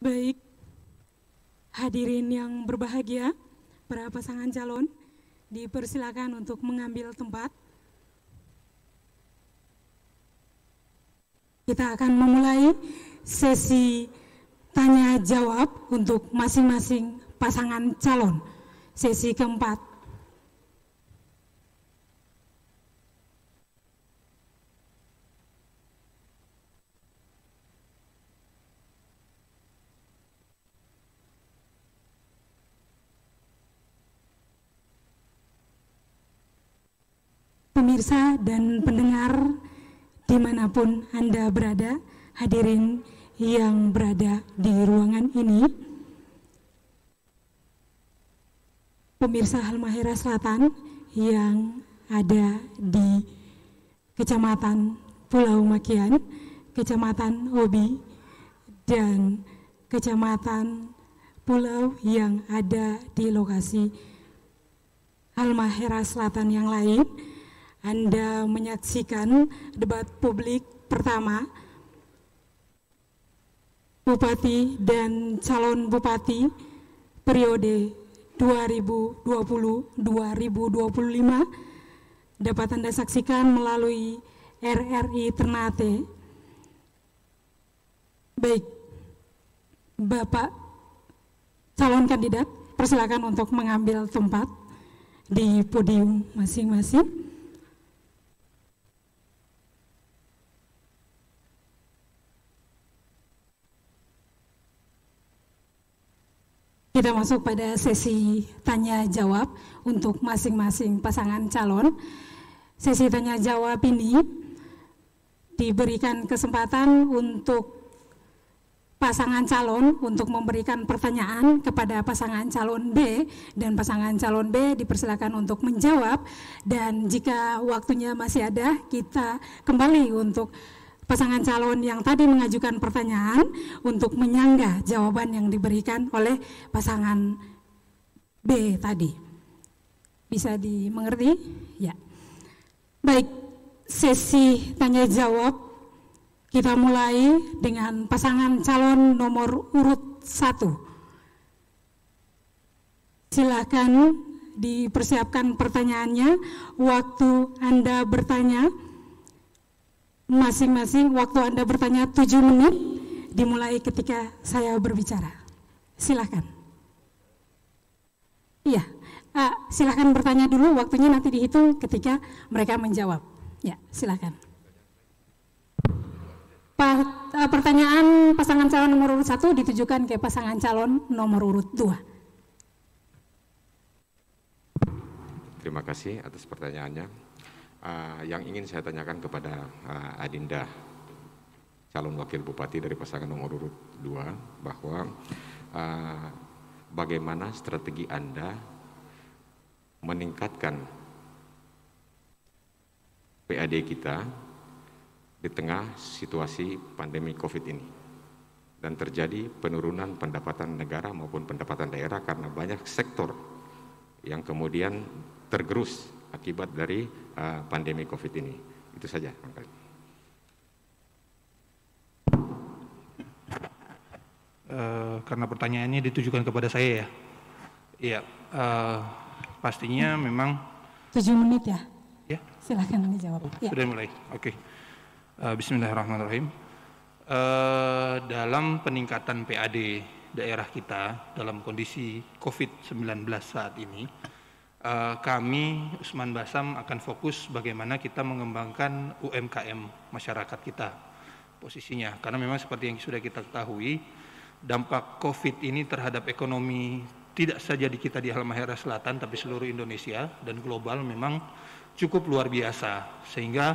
Baik, hadirin yang berbahagia, para pasangan calon, dipersilakan untuk mengambil tempat. Kita akan memulai sesi tanya jawab untuk masing-masing pasangan calon. Sesi keempat. Pemirsa dan pendengar dimanapun Anda berada, hadirin yang berada di ruangan ini, pemirsa Halmahera Selatan yang ada di Kecamatan Pulau Makian, Kecamatan Obi, dan Kecamatan Pulau yang ada di lokasi Halmahera Selatan yang lain. Anda menyaksikan debat publik pertama Bupati dan calon Bupati periode 2020-2025 dapat Anda saksikan melalui RRI Ternate. Baik, Bapak calon kandidat, persilakan untuk mengambil tempat di podium masing-masing. Kita masuk pada sesi tanya jawab untuk masing-masing pasangan calon. Sesi tanya jawab ini diberikan kesempatan untuk pasangan calon untuk memberikan pertanyaan kepada pasangan calon B, dan pasangan calon B dipersilakan untuk menjawab, dan jika waktunya masih ada kita kembali untuk pasangan calon yang tadi mengajukan pertanyaan untuk menyanggah jawaban yang diberikan oleh pasangan B tadi. Bisa dimengerti? Ya. Baik, sesi tanya jawab kita mulai dengan pasangan calon nomor urut 1. Silakan dipersiapkan pertanyaannya. Waktu Anda bertanya masing-masing, waktu Anda bertanya 7 menit, dimulai ketika saya berbicara. Silakan. Iya, silakan bertanya dulu, waktunya nanti dihitung ketika mereka menjawab. Ya, silakan. Pertanyaan pasangan calon nomor urut 1 ditujukan ke pasangan calon nomor urut 2. Terima kasih atas pertanyaannya. Yang ingin saya tanyakan kepada Adinda, calon wakil bupati dari pasangan nomor urut 2, bahwa bagaimana strategi Anda meningkatkan PAD kita di tengah situasi pandemi COVID ini, dan terjadi penurunan pendapatan negara maupun pendapatan daerah karena banyak sektor yang kemudian tergerus akibat dari pandemi COVID ini. Itu saja. Karena pertanyaannya ditujukan kepada saya ya. Iya, pastinya memang 7 menit ya. Ya. Silakan dijawab. Ya. Sudah mulai. Oke. Bismillahirrahmanirrahim. Dalam peningkatan PAD daerah kita dalam kondisi COVID-19 saat ini, kami Usman Basam akan fokus bagaimana kita mengembangkan UMKM masyarakat kita posisinya, karena memang seperti yang sudah kita ketahui, dampak COVID ini terhadap ekonomi tidak saja di kita di Halmahera Selatan tapi seluruh Indonesia dan global memang cukup luar biasa, sehingga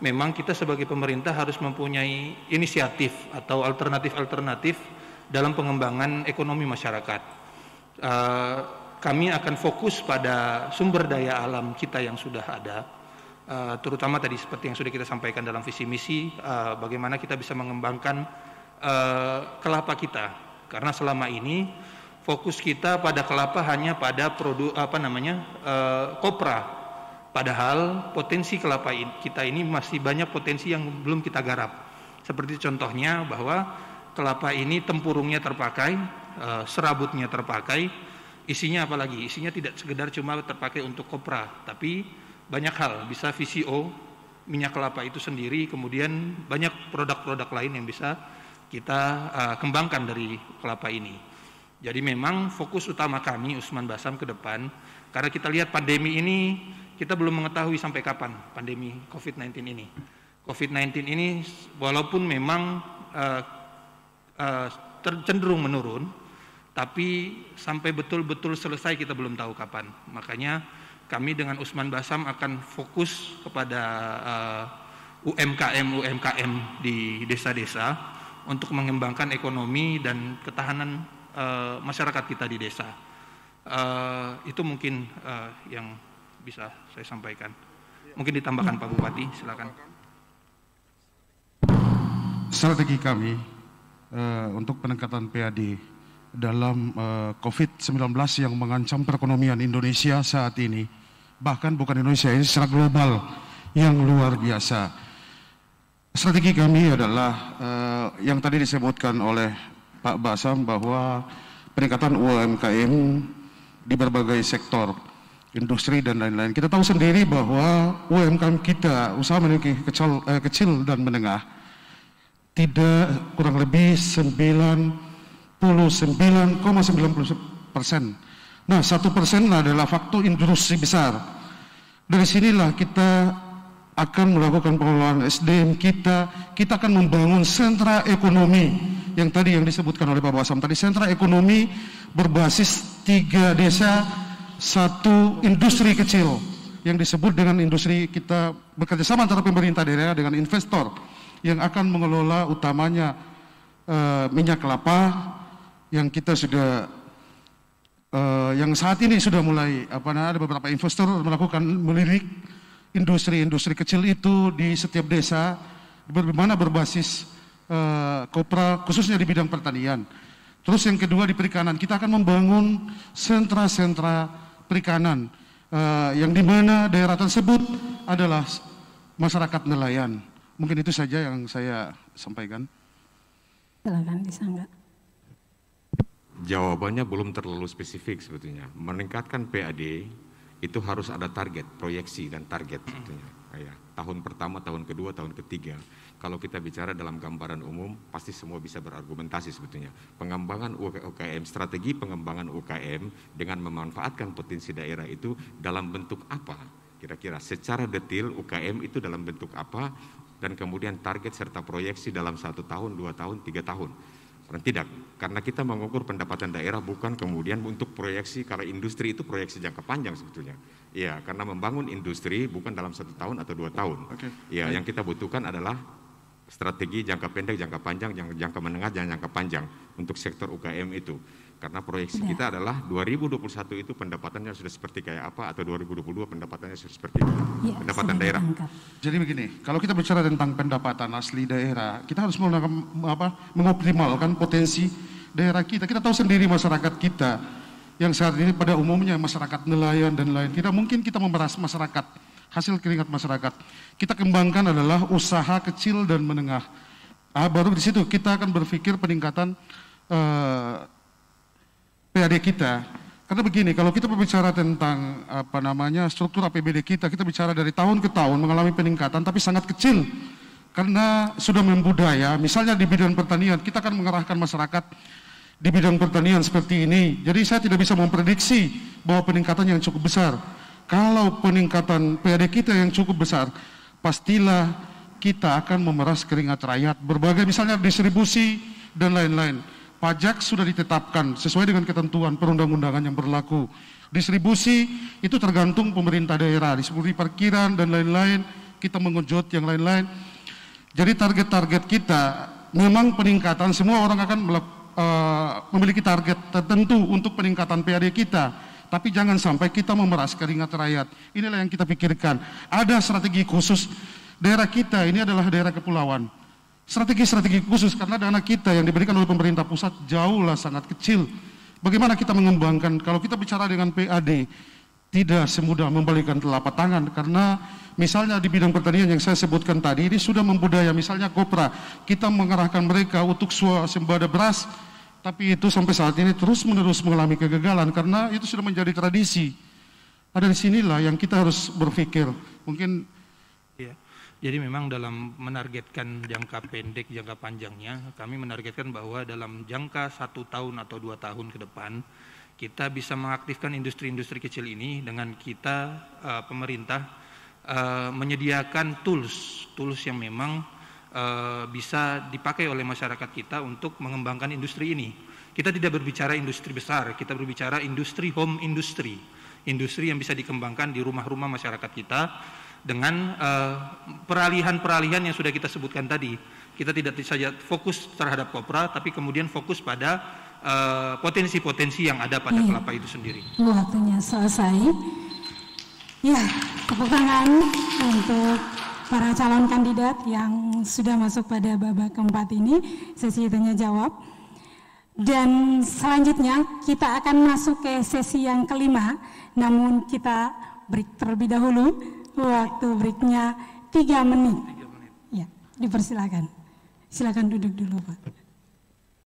memang kita sebagai pemerintah harus mempunyai inisiatif atau alternatif-alternatif dalam pengembangan ekonomi masyarakat. Kami akan fokus pada sumber daya alam kita yang sudah ada, terutama tadi seperti yang sudah kita sampaikan dalam visi misi, bagaimana kita bisa mengembangkan kelapa kita, karena selama ini fokus kita pada kelapa hanya pada produk kopra. Padahal potensi kelapa kita ini masih banyak potensi yang belum kita garap. Seperti contohnya bahwa kelapa ini tempurungnya terpakai, serabutnya terpakai, isinya apalagi? Isinya tidak sekedar cuma terpakai untuk kopra, tapi banyak hal, bisa VCO, minyak kelapa itu sendiri, kemudian banyak produk-produk lain yang bisa kita kembangkan dari kelapa ini. Jadi memang fokus utama kami Usman Basam ke depan, karena kita lihat pandemi ini, kita belum mengetahui sampai kapan pandemi COVID-19 ini. COVID-19 ini walaupun memang cenderung menurun, tapi sampai betul-betul selesai kita belum tahu kapan. Makanya kami dengan Usman Basam akan fokus kepada UMKM di desa-desa untuk mengembangkan ekonomi dan ketahanan masyarakat kita di desa. Itu mungkin yang bisa saya sampaikan. Mungkin ditambahkan Pak Bupati, silakan. Strategi kami untuk peningkatan PAD dalam COVID-19 yang mengancam perekonomian Indonesia saat ini, bahkan bukan Indonesia, ini secara global yang luar biasa. Strategi kami adalah yang tadi disebutkan oleh Pak Basam, bahwa peningkatan UMKM di berbagai sektor, industri dan lain-lain. Kita tahu sendiri bahwa UMKM kita, usaha menengah kecil dan menengah, tidak kurang lebih 99,90%. Nah, 1% adalah faktor industri besar. Dari sinilah kita akan melakukan pengelolaan SDM kita akan membangun sentra ekonomi yang tadi yang disebutkan oleh Pak Basam tadi, sentra ekonomi berbasis 3 desa, 1 industri kecil yang disebut dengan industri. Kita bekerja sama antara pemerintah daerah dengan investor yang akan mengelola utamanya minyak kelapa yang kita sudah yang saat ini sudah mulai ada beberapa investor melakukan melirik industri kecil itu di setiap desa, bagaimana berbasis kopra khususnya di bidang pertanian. Terus yang kedua di perikanan, kita akan membangun sentra-sentra perikanan yang dimana daerah tersebut adalah masyarakat nelayan. Mungkin itu saja yang saya sampaikan. Silakan disangga. Jawabannya belum terlalu spesifik sebetulnya. Meningkatkan PAD itu harus ada target, proyeksi dan target sebetulnya. Ya, tahun pertama, tahun kedua, tahun ketiga. Kalau kita bicara dalam gambaran umum, pasti semua bisa berargumentasi sebetulnya. Pengembangan UKM, strategi pengembangan UKM dengan memanfaatkan potensi daerah itu dalam bentuk apa? Kira-kira secara detail UKM itu dalam bentuk apa? Dan kemudian target serta proyeksi dalam 1 tahun, 2 tahun, 3 tahun. Dan tidak, karena kita mengukur pendapatan daerah bukan kemudian untuk proyeksi, karena industri itu proyeksi jangka panjang sebetulnya. Ya, karena membangun industri bukan dalam 1 tahun atau 2 tahun. Ya, yang kita butuhkan adalah strategi jangka pendek, jangka panjang, jangka menengah, dan jangka panjang untuk sektor UKM itu. Karena proyeksi kita adalah 2021 itu pendapatannya sudah seperti kayak apa, atau 2022 pendapatannya sudah seperti pendapatan daerah. Jadi begini, kalau kita bicara tentang pendapatan asli daerah, kita harus mengoptimalkan potensi daerah kita. Kita tahu sendiri masyarakat kita yang saat ini pada umumnya masyarakat nelayan dan lain. Tidak mungkin kita memeras masyarakat, hasil keringat masyarakat. Kita kembangkan adalah usaha kecil dan menengah. Baru di situ kita akan berpikir peningkatan PAD kita. Karena begini, kalau kita berbicara tentang struktur APBD kita bicara dari tahun ke tahun mengalami peningkatan tapi sangat kecil. Karena sudah membudaya, misalnya di bidang pertanian, kita akan mengarahkan masyarakat di bidang pertanian seperti ini. Jadi saya tidak bisa memprediksi bahwa peningkatan yang cukup besar. Kalau peningkatan PAD kita yang cukup besar, pastilah kita akan memeras keringat rakyat. Berbagai misalnya distribusi dan lain-lain. Pajak sudah ditetapkan sesuai dengan ketentuan perundang-undangan yang berlaku. Distribusi itu tergantung pemerintah daerah, distribusi parkiran dan lain-lain, kita mengejut yang lain-lain. Jadi target-target kita memang peningkatan, semua orang akan memiliki target tertentu untuk peningkatan PAD kita. Tapi jangan sampai kita memeras keringat rakyat. Inilah yang kita pikirkan. Ada strategi khusus. Daerah kita ini adalah daerah kepulauan. Strategi-strategi khusus karena dana kita yang diberikan oleh pemerintah pusat jauhlah sangat kecil. Bagaimana kita mengembangkan, kalau kita bicara dengan PAD, tidak semudah membalikan telapak tangan, karena misalnya di bidang pertanian yang saya sebutkan tadi ini sudah membudaya, misalnya kopra, kita mengarahkan mereka untuk swasembada beras, tapi itu sampai saat ini terus-menerus mengalami kegagalan karena itu sudah menjadi tradisi. Ada di sinilah yang kita harus berpikir. Mungkin ya. Jadi memang dalam menargetkan jangka pendek, jangka panjangnya, kami menargetkan bahwa dalam jangka 1 tahun atau 2 tahun ke depan, kita bisa mengaktifkan industri-industri kecil ini dengan kita, pemerintah, menyediakan tools yang memang bisa dipakai oleh masyarakat kita untuk mengembangkan industri ini. Kita tidak berbicara industri besar, kita berbicara industri home industry, industri yang bisa dikembangkan di rumah-rumah masyarakat kita dengan peralihan-peralihan yang sudah kita sebutkan tadi. Kita tidak saja fokus terhadap kopra, tapi kemudian fokus pada potensi-potensi yang ada pada kelapa itu sendiri. Waktunya selesai. Ya, tepuk tangan untuk para calon kandidat yang sudah masuk pada babak keempat ini, sesi tanya jawab. Dan selanjutnya kita akan masuk ke sesi yang kelima, namun kita break terlebih dahulu. Waktu breaknya 3 menit. Ya, dipersilakan. Silakan duduk dulu, Pak.